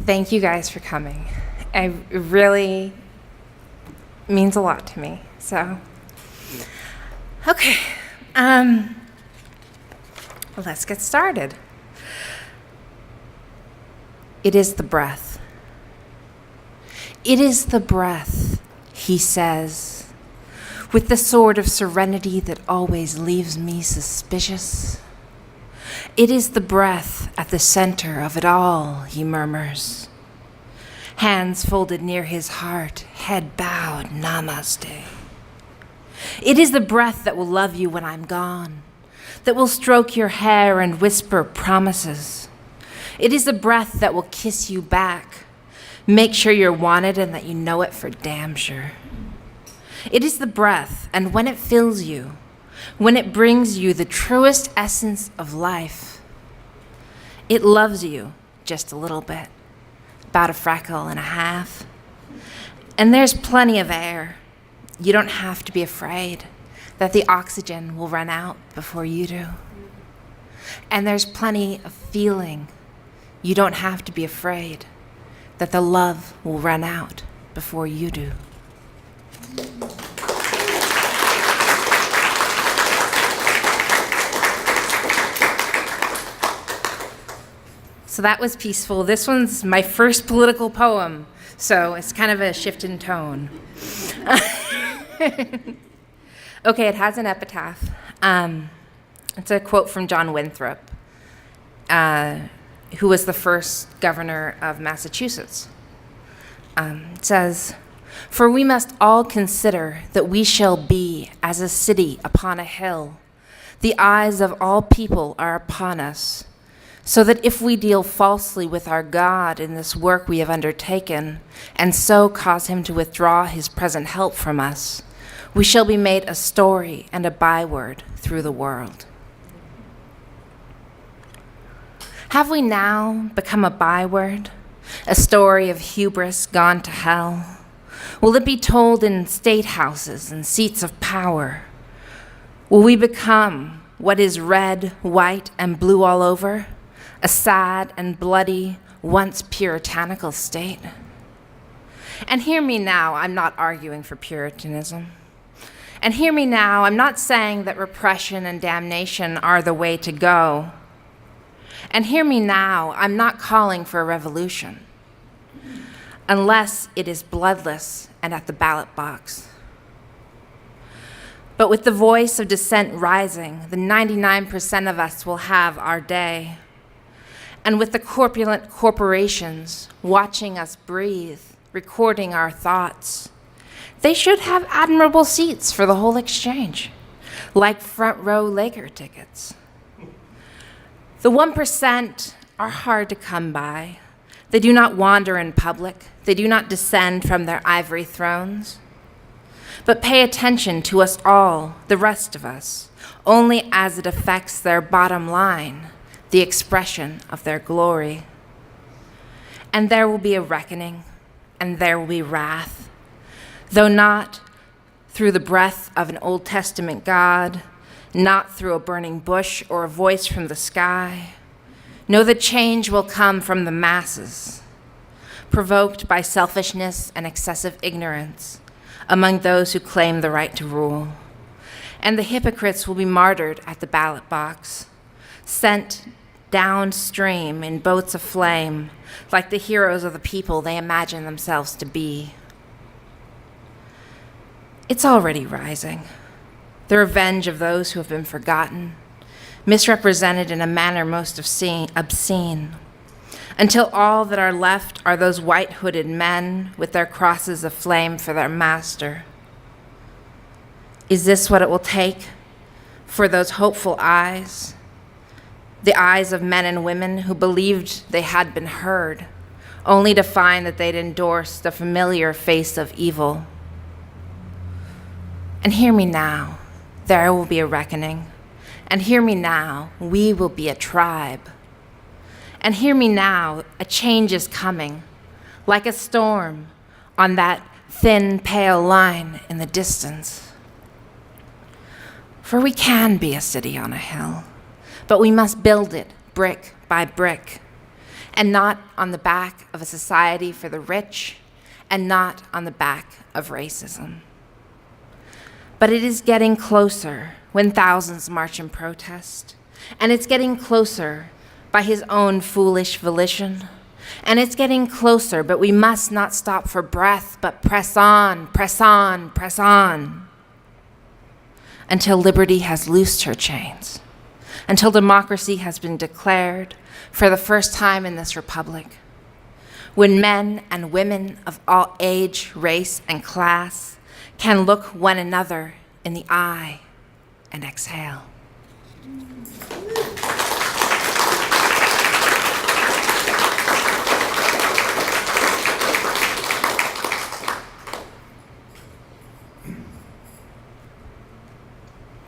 Thank you guys for coming. It really means a lot to me. So, okay, let's get started. It is the breath. It is the breath, he says, with the sort of serenity that always leaves me suspicious. It is the breath at the center of it all, he murmurs. Hands folded near his heart, head bowed, namaste. It is the breath that will love you when I'm gone, that will stroke your hair and whisper promises. It is the breath that will kiss you back, make sure you're wanted and that you know it for damn sure. It is the breath, and when it fills you, when it brings you the truest essence of life, it loves you just a little bit, about a freckle and a half. And there's plenty of air. You don't have to be afraid that the oxygen will run out before you do. And there's plenty of feeling. You don't have to be afraid that the love will run out before you do. So that was peaceful. This one's my first political poem, so it's kind of a shift in tone. Okay, it has an epitaph. It's a quote from John Winthrop, who was the first governor of Massachusetts. It says, "For we must all consider that we shall be as a city upon a hill. The eyes of all people are upon us, so that if we deal falsely with our God in this work we have undertaken, and so cause him to withdraw his present help from us, we shall be made a story and a byword through the world." Have we now become a byword, a story of hubris gone to hell? Will it be told in state houses and seats of power? Will we become what is red, white, and blue all over? A sad and bloody, once puritanical state? And hear me now, I'm not arguing for Puritanism. And hear me now, I'm not saying that repression and damnation are the way to go. And hear me now, I'm not calling for a revolution, unless it is bloodless and at the ballot box. But with the voice of dissent rising, the 99% of us will have our day. And with the corpulent corporations watching us breathe, recording our thoughts, they should have admirable seats for the whole exchange, like front row Laker tickets. The 1% are hard to come by. They do not wander in public. They do not descend from their ivory thrones. But pay attention to us all, the rest of us, only as it affects their bottom line, the expression of their glory. And there will be a reckoning, and there will be wrath, though not through the breath of an Old Testament God, not through a burning bush or a voice from the sky. No, the change will come from the masses, provoked by selfishness and excessive ignorance among those who claim the right to rule. And the hypocrites will be martyred at the ballot box, sent downstream in boats of flame, like the heroes of the people they imagine themselves to be. It's already rising. The revenge of those who have been forgotten, misrepresented in a manner most obscene, until all that are left are those white-hooded men with their crosses of flame for their master. Is this what it will take for those hopeful eyes, the eyes of men and women who believed they had been heard, only to find that they'd endorsed the familiar face of evil? And hear me now, there will be a reckoning. And hear me now, we will be a tribe. And hear me now, a change is coming, like a storm on that thin, pale line in the distance. For we can be a city on a hill, but we must build it brick by brick. and not on the back of a society for the rich, and not on the back of racism. But it is getting closer when thousands march in protest, and it's getting closer by his own foolish volition, and it's getting closer, but we must not stop for breath, but press on, press on, press on, until liberty has loosed her chains, until democracy has been declared for the first time in this republic, when men and women of all age, race, and class can look one another in the eye and exhale.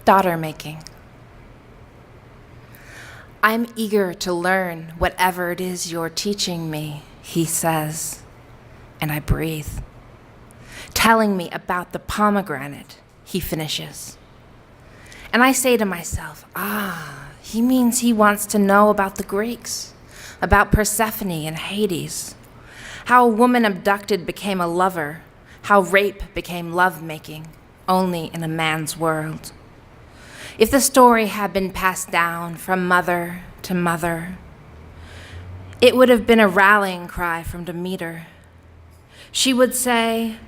Daughter making. I'm eager to learn whatever it is you're teaching me, he says, and I breathe. Telling me about the pomegranate, he finishes. And I say to myself, he means he wants to know about the Greeks, about Persephone and Hades, how a woman abducted became a lover, how rape became lovemaking, only in a man's world. If the story had been passed down from mother to mother, it would have been a rallying cry from Demeter. She would say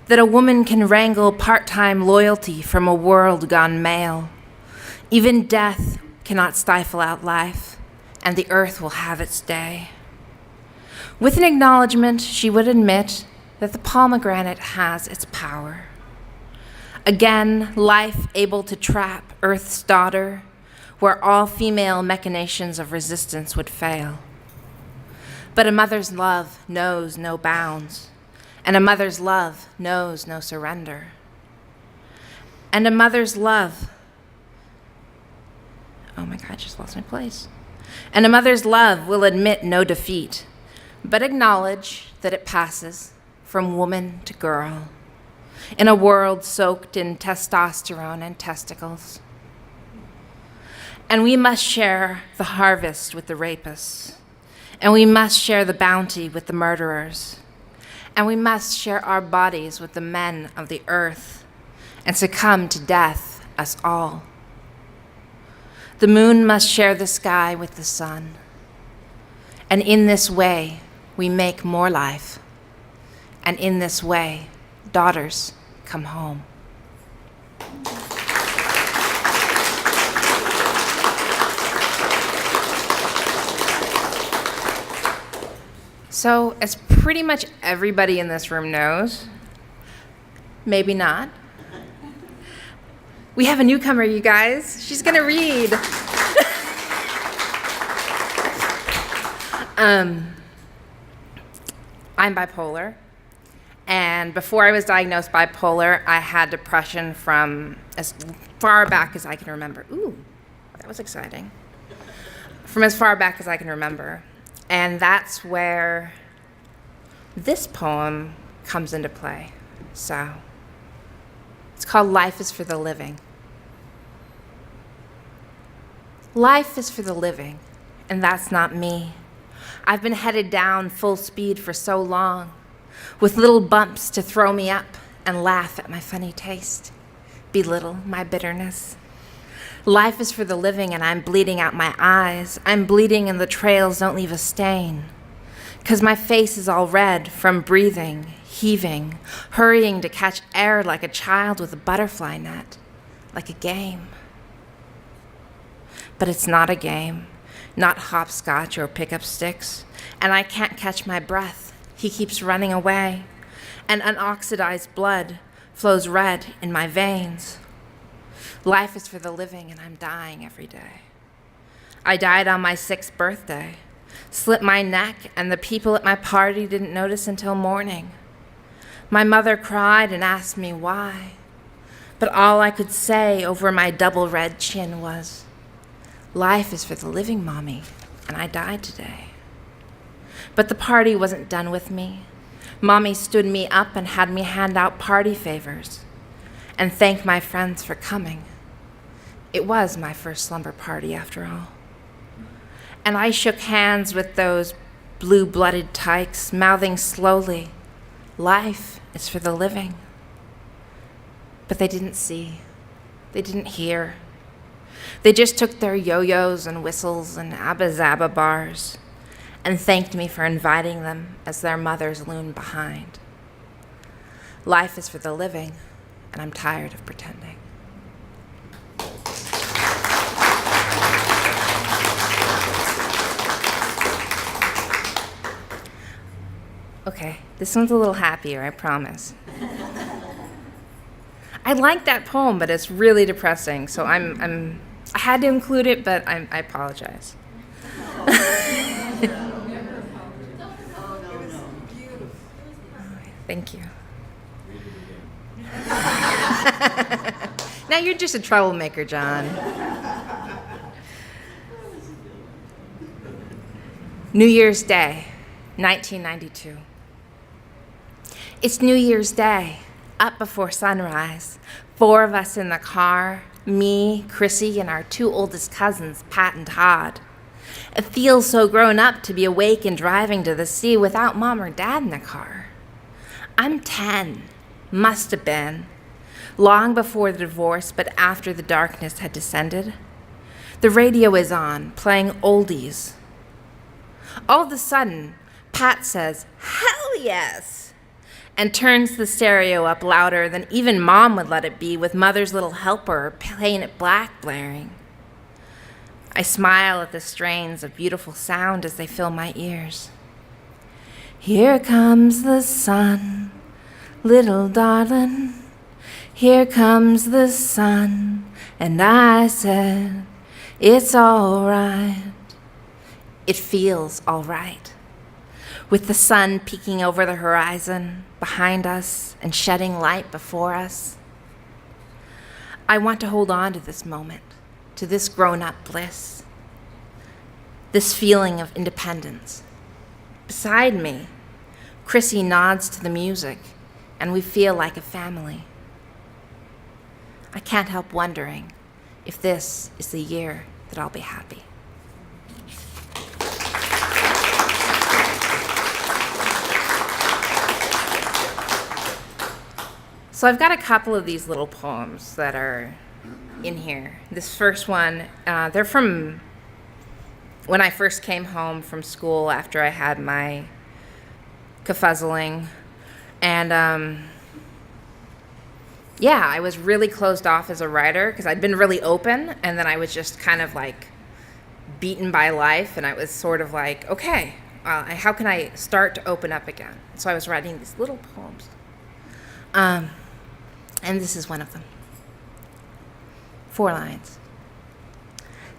that a woman can wrangle part-time loyalty from a world gone male. Even death cannot stifle out life, and the earth will have its day. With an acknowledgement, she would admit that the pomegranate has its power. Again, life able to trap Earth's daughter, where all female machinations of resistance would fail. But a mother's love knows no bounds, and a mother's love knows no surrender. And a mother's love, oh my God, I just lost my place. And a mother's love will admit no defeat, but acknowledge that it passes from woman to girl, in a world soaked in testosterone and testicles. And we must share the harvest with the rapists, and we must share the bounty with the murderers, and we must share our bodies with the men of the earth, and succumb to death, us all. The moon must share the sky with the sun, and in this way we make more life, and in this way daughters come home. So, as pretty much everybody in this room knows, maybe not, we have a newcomer, you guys. She's gonna read. I'm bipolar. And before I was diagnosed bipolar, I had depression from as far back as I can remember. Ooh, that was exciting. From as far back as I can remember. And that's where this poem comes into play. So, it's called Life is for the Living. Life is for the living, and that's not me. I've been headed down full speed for so long, with little bumps to throw me up and laugh at my funny taste, belittle my bitterness. Life is for the living, and I'm bleeding out my eyes. I'm bleeding and the trails don't leave a stain, 'cause my face is all red from breathing, heaving, hurrying to catch air like a child with a butterfly net, like a game. But it's not a game, not hopscotch or pickup sticks, and I can't catch my breath. He keeps running away, and unoxidized blood flows red in my veins. Life is for the living, and I'm dying every day. I died on my 6th birthday, slit my neck, and the people at my party didn't notice until morning. My mother cried and asked me why, but all I could say over my double red chin was, "Life is for the living, Mommy, and I died today." But the party wasn't done with me. Mommy stood me up and had me hand out party favors and thank my friends for coming. It was my first slumber party, after all. And I shook hands with those blue-blooded tykes mouthing slowly, "Life is for the living." But they didn't see. They didn't hear. They just took their yo-yos and whistles and abba-zabba bars and thanked me for inviting them as their mothers loomed behind. Life is for the living, and I'm tired of pretending. Okay, this one's a little happier, I promise. I like that poem, but it's really depressing, so I had to include it, but I apologize. Thank you. Now you're just a troublemaker, John. New Year's Day, 1992. It's New Year's Day, up before sunrise. 4 of us in the car, me, Chrissy, and our 2 oldest cousins, Pat and Todd. It feels so grown up to be awake and driving to the sea without Mom or Dad in the car. I'm 10, must have been, long before the divorce, but after the darkness had descended. The radio is on, playing oldies. All of a sudden, Pat says, "Hell yes!" and turns the stereo up louder than even Mom would let it be, with Mother's Little Helper playing it black blaring. I smile at the strains of beautiful sound as they fill my ears. "Here comes the sun, little darling. Here comes the sun." And I said, "It's all right." It feels all right. With the sun peeking over the horizon behind us and shedding light before us. I want to hold on to this moment, to this grown-up bliss, this feeling of independence. Beside me, Chrissy nods to the music, and we feel like a family. I can't help wondering if this is the year that I'll be happy. So I've got a couple of these little poems that are in here. This first one, they're from when I first came home from school after I had my kefuzzling. And I was really closed off as a writer because I'd been really open, and then I was just kind of like beaten by life, and I was sort of like, okay, how can I start to open up again? So I was writing these little poems. And this is one of them. 4 lines.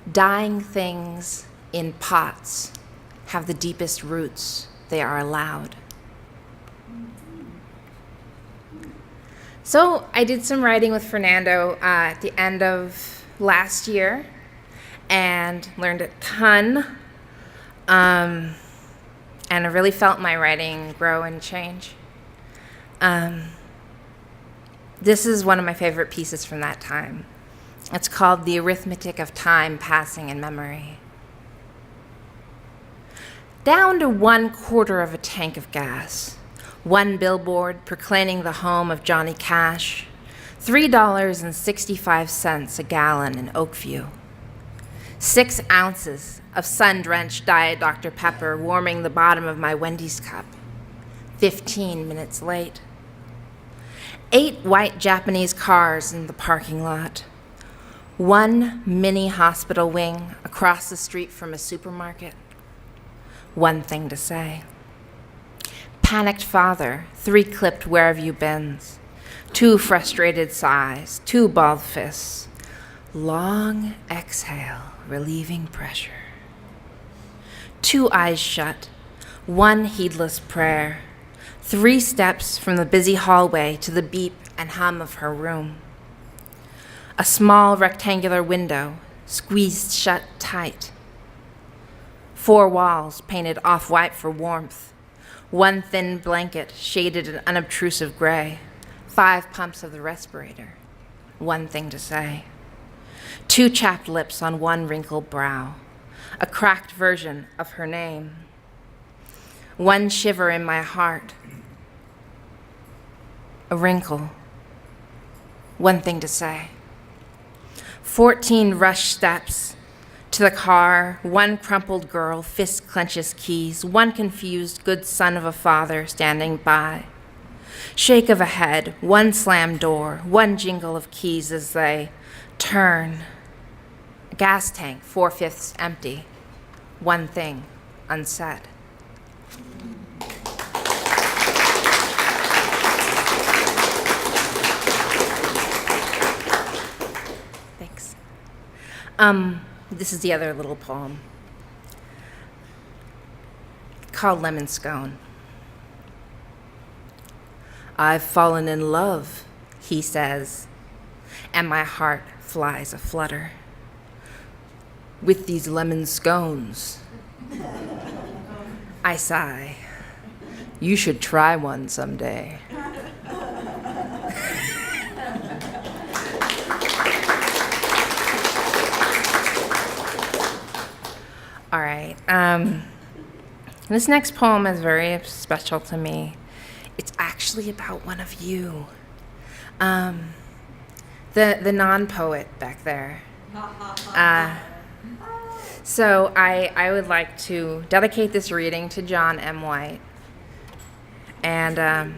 Dying things in pots have the deepest roots. They are allowed. So I did some writing with Fernando at the end of last year and learned a ton. And I really felt my writing grow and change. This is one of my favorite pieces from that time. It's called The Arithmetic of Time Passing in Memory. Down to 1/4 of a tank of gas. 1 billboard proclaiming the home of Johnny Cash. $3.65 a gallon in Oakview. 6 ounces of sun-drenched Diet Dr. Pepper warming the bottom of my Wendy's cup. 15 minutes late. 8 white Japanese cars in the parking lot. 1 mini hospital wing across the street from a supermarket. 1 thing to say. Panicked father, 3 clipped where have you beens. 2 frustrated sighs, 2 balled fists. Long exhale, relieving pressure. 2 eyes shut, 1 heedless prayer. 3 steps from the busy hallway to the beep and hum of her room. A small rectangular window, squeezed shut tight. 4 walls painted off-white for warmth. 1 thin blanket shaded in unobtrusive gray. 5 pumps of the respirator. 1 thing to say. 2 chapped lips on 1 wrinkled brow. A cracked version of her name. one shiver in my heart, a wrinkle, one thing to say. 14 rushed steps to the car, one crumpled girl, fist clenches keys, one confused good son of a father standing by. Shake of a head, one slammed door, one jingle of keys as they turn. A gas tank, 4/5 empty, one thing unsaid. Thanks. This is the other little poem called Lemon Scone. I've fallen in love, he says, and my heart flies aflutter with these lemon scones. I sigh. You should try one someday. All right. This next poem is very special to me. It's actually about one of you, the non-poet back there. So I would like to dedicate this reading to John M. White and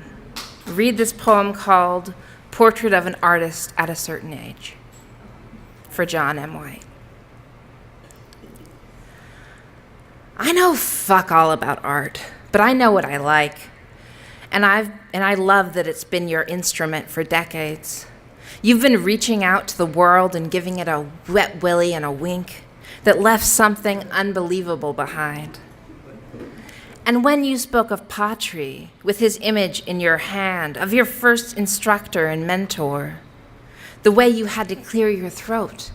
read this poem called Portrait of an Artist at a Certain Age for John M. White. I know fuck all about art, but I know what I like. And I love that it's been your instrument for decades. You've been reaching out to the world and giving it a wet willy and a wink that left something unbelievable behind. And when you spoke of Patri, with his image in your hand, of your first instructor and mentor, the way you had to clear your throat,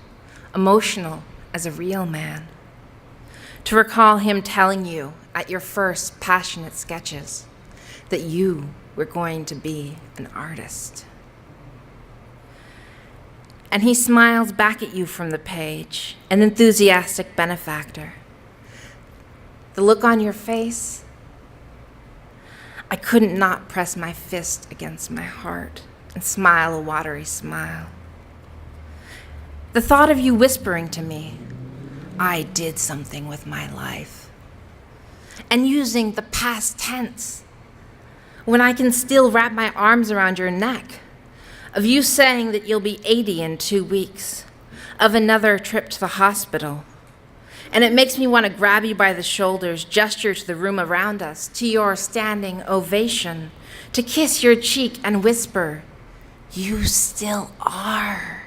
emotional as a real man, to recall him telling you at your first passionate sketches that you were going to be an artist. And he smiles back at you from the page, an enthusiastic benefactor. The look on your face, I couldn't not press my fist against my heart and smile a watery smile. The thought of you whispering to me, I did something with my life, and using the past tense, when I can still wrap my arms around your neck, of you saying that you'll be 80 in 2 weeks, of another trip to the hospital. And it makes me want to grab you by the shoulders, gesture to the room around us, to your standing ovation, to kiss your cheek and whisper, you still are.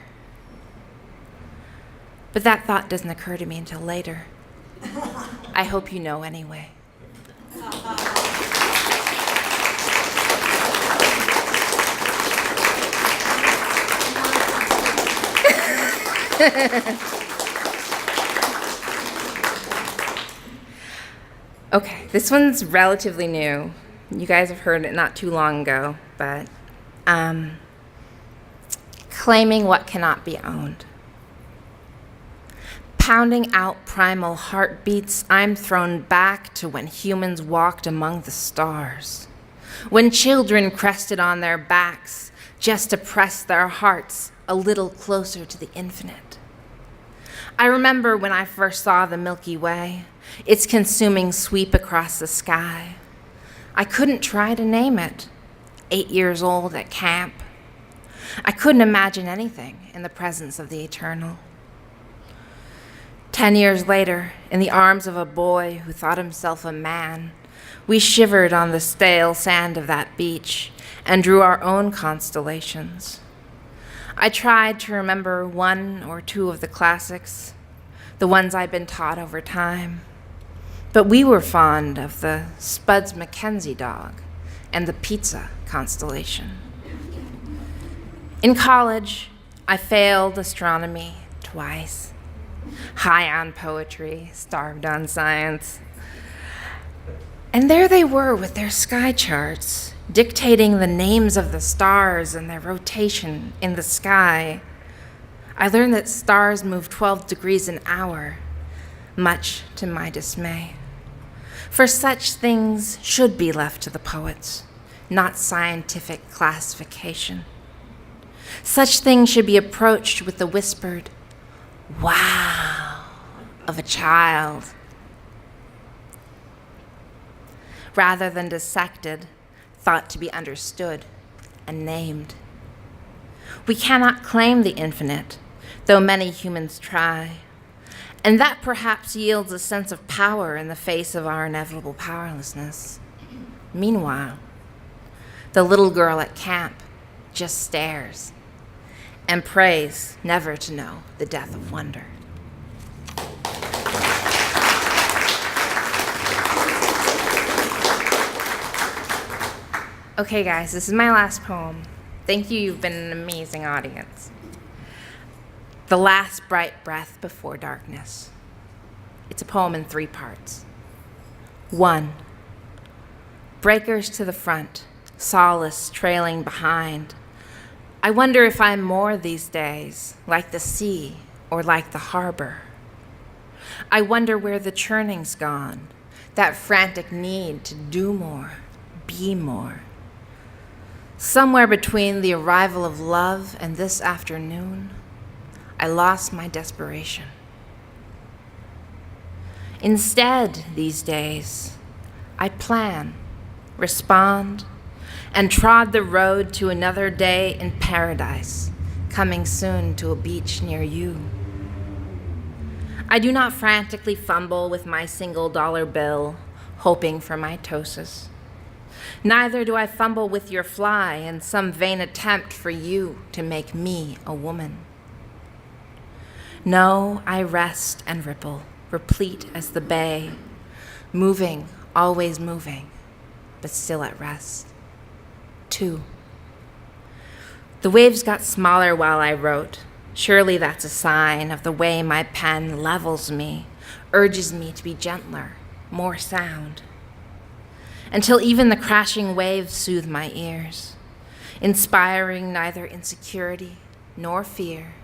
But that thought doesn't occur to me until later. I hope you know anyway. Okay, this one's relatively new. You guys have heard it not too long ago, but claiming what cannot be owned. Pounding out primal heartbeats, I'm thrown back to when humans walked among the stars, when children crested on their backs just to press their hearts a little closer to the infinite. I remember when I first saw the Milky Way, its consuming sweep across the sky. I couldn't try to name it. 8 years old at camp. I couldn't imagine anything in the presence of the eternal. 10 years later, in the arms of a boy who thought himself a man, we shivered on the stale sand of that beach and drew our own constellations. I tried to remember 1 or 2 of the classics, the ones I'd been taught over time. But we were fond of the Spuds Mackenzie dog and the pizza constellation. In college, I failed astronomy twice. High on poetry, starved on science. And there they were with their sky charts, dictating the names of the stars and their rotation in the sky. I learned that stars move 12 degrees an hour, much to my dismay. For such things should be left to the poets, not scientific classification. Such things should be approached with the whispered, wow, of a child, rather than dissected, thought to be understood and named. We cannot claim the infinite, though many humans try, and that perhaps yields a sense of power in the face of our inevitable powerlessness. Meanwhile, the little girl at camp just stares and prays never to know the death of wonder. Okay, guys, this is my last poem. Thank you, you've been an amazing audience. The Last Bright Breath Before Darkness. It's a poem in 3 parts. 1. Breakers to the front, solace trailing behind. I wonder if I'm more these days, like the sea or like the harbor. I wonder where the churning's gone, that frantic need to do more, be more. Somewhere between the arrival of love and this afternoon, I lost my desperation. Instead, these days, I plan, respond, and trod the road to another day in paradise, coming soon to a beach near you. I do not frantically fumble with my $1 bill, hoping for mitosis. Neither do I fumble with your fly in some vain attempt for you to make me a woman. No, I rest and ripple, replete as the bay, moving, always moving, but still at rest. 2. The waves got smaller while I wrote. Surely that's a sign of the way my pen levels me, urges me to be gentler, more sound. Until even the crashing waves soothe my ears, inspiring neither insecurity nor fear,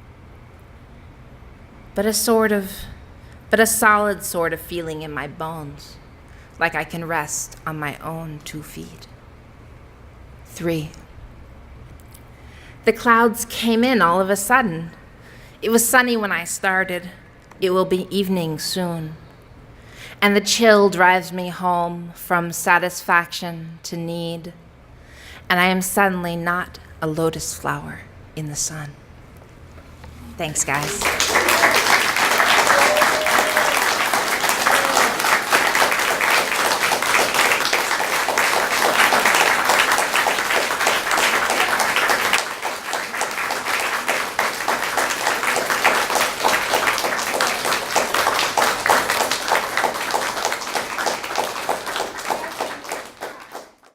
but a solid sort of feeling in my bones, like I can rest on my own 2 feet. 3. The clouds came in all of a sudden. It was sunny when I started. It will be evening soon. And the chill drives me home from satisfaction to need, and I am suddenly not a lotus flower in the sun. Thanks, guys.